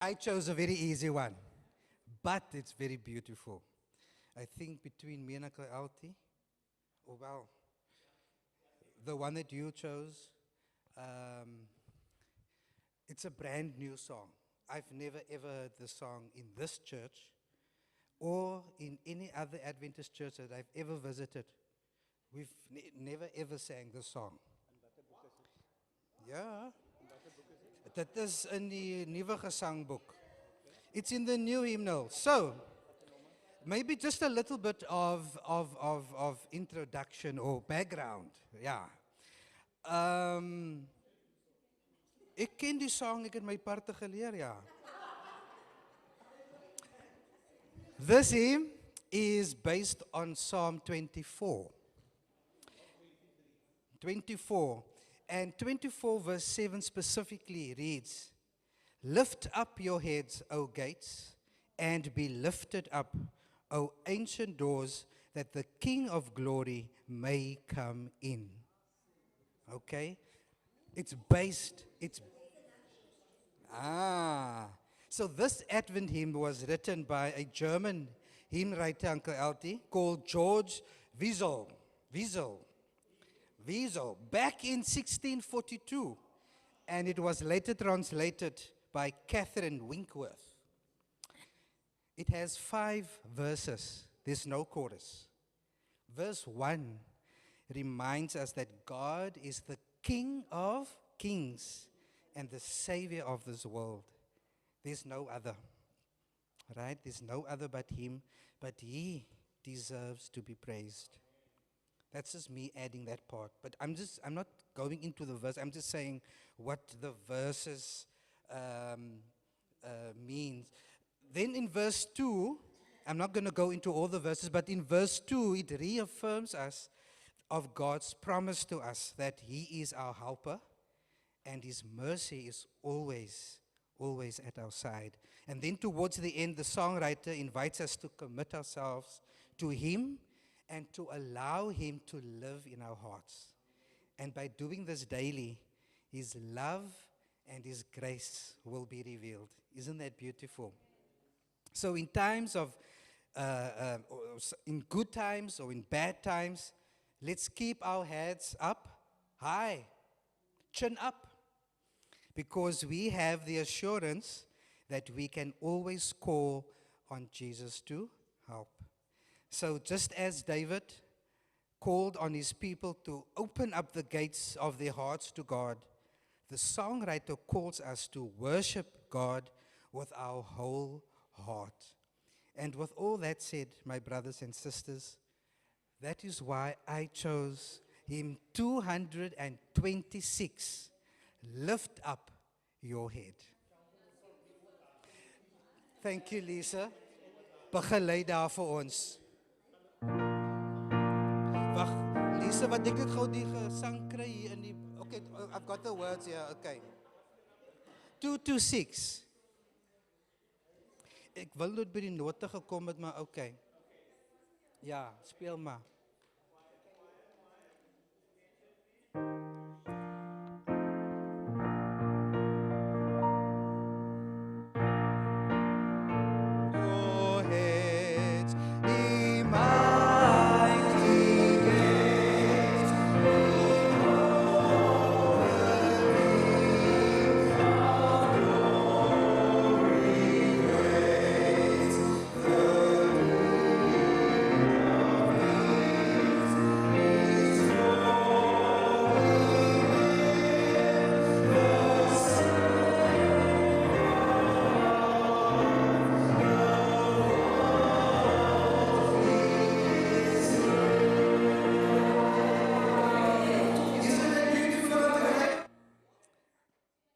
I chose a very easy one, but it's very beautiful. I think between me and Uncle Alti, oh well, the one that you chose, it's a brand new song. I've never ever heard the song in this church or in any other Adventist church that I've ever visited. We've never ever sang this song. Ja, dit is in die nuwe gesangboek. It's in the new hymnal. So, maybe just a little bit of introduction or background. Ja. Ek ken die song, ek het my parte geleer, ja. This hymn is based on Psalm 24. 24. And 24 verse 7 specifically reads, "Lift up your heads, O gates, and be lifted up, O ancient doors, that the King of glory may come in." Okay? So this Advent hymn was written by a German hymn writer, Uncle Alti, called George Wiesel, back in 1642. And it was later translated by Catherine Winkworth. It has 5 verses. There's no chorus. Verse 1 reminds us that God is the King of kings and the Savior of this world. There's no other, right? There's no other but Him, but He deserves to be praised. That's just me adding that part. But I'm not going into the verse. I'm just saying what the verses means. Then in verse 2, I'm not going to go into all the verses, but in verse 2, it reaffirms us of God's promise to us that He is our helper and His mercy is always at our side. And then towards the end, the songwriter invites us to commit ourselves to Him and to allow Him to live in our hearts. And by doing this daily, His love and His grace will be revealed. Isn't that beautiful? So in times of, in good times or in bad times, let's keep our heads up high, chin up, because we have the assurance that we can always call on Jesus to help. So just as David called on his people to open up the gates of their hearts to God, the songwriter calls us to worship God with our whole heart. And with all that said, my brothers and sisters, that is why I chose hymn 226, Lift Up Your Head. Thank you, Lisa. Begelei daar vir ons. Wag, Lisa, wat dink ek gou die gesang kry hier in die... Okay, I've got the words here, okay. 226. Ek wil nooit by die note gekom het, maar okay. Ja, speel maar.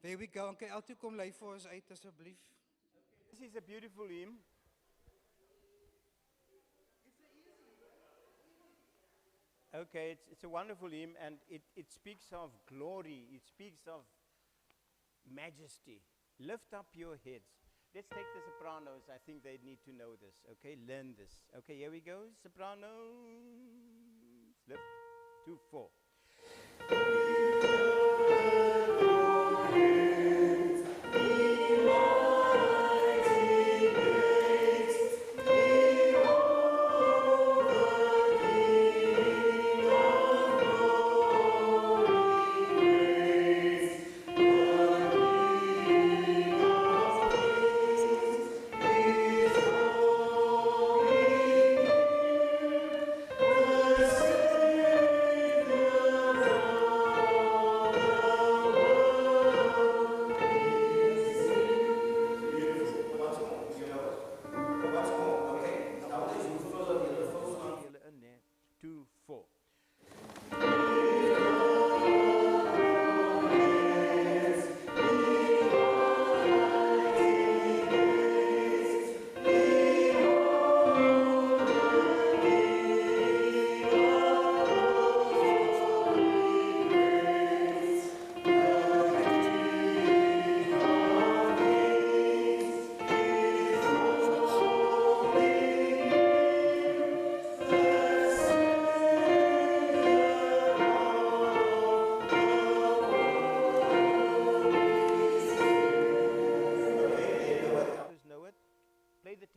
There we go. Okay, Altu, kom lei vir ons uit asseblief. This is a beautiful hymn. Okay, it's a wonderful hymn, and it speaks of glory. It speaks of majesty. Lift up your heads. Let's take the sopranos. I think they need to know this. Okay, learn this. Okay, here we go. Sopranos. Lift. 2, 4. Be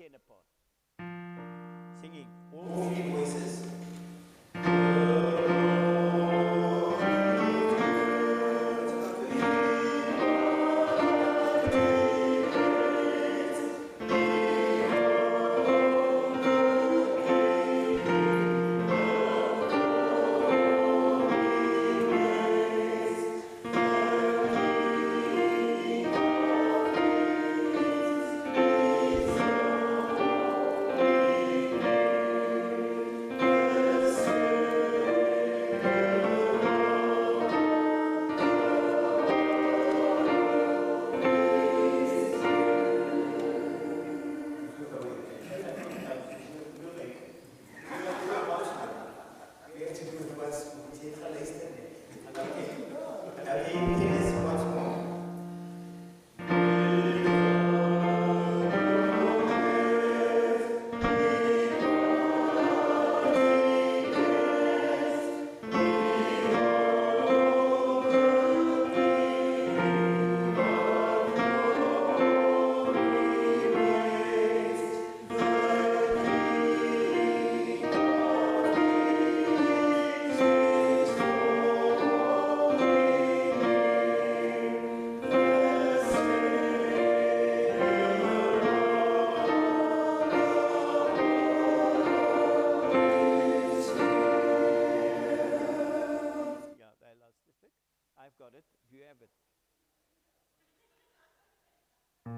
10 apart. Singing all three voices.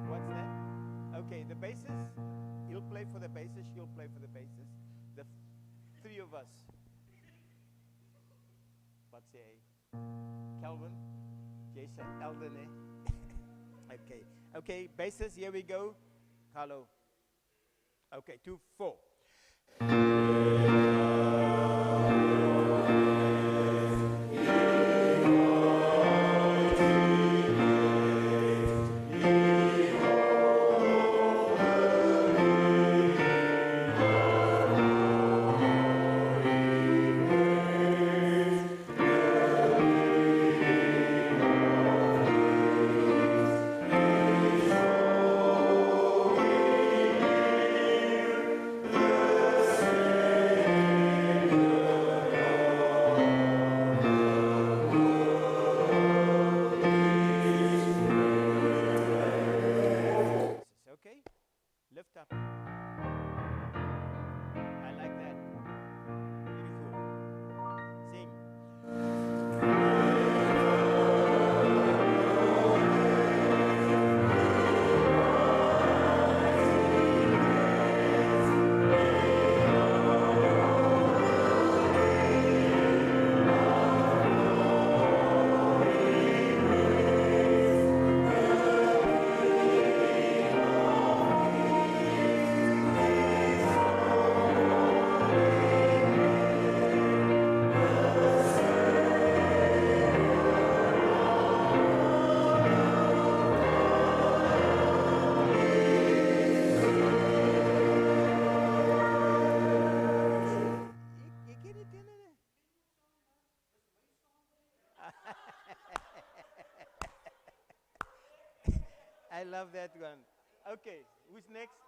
What's that? Okay, the basses. He'll play for the basses. She'll play for the basses. The three of us. Wat sê hy? Calvin, Jason, Eldon. Okay, okay, basses. Here we go. Hello. Okay, 2, 4. Lift up. I like that. Beautiful. Sing. I love that one. Okay, who's next?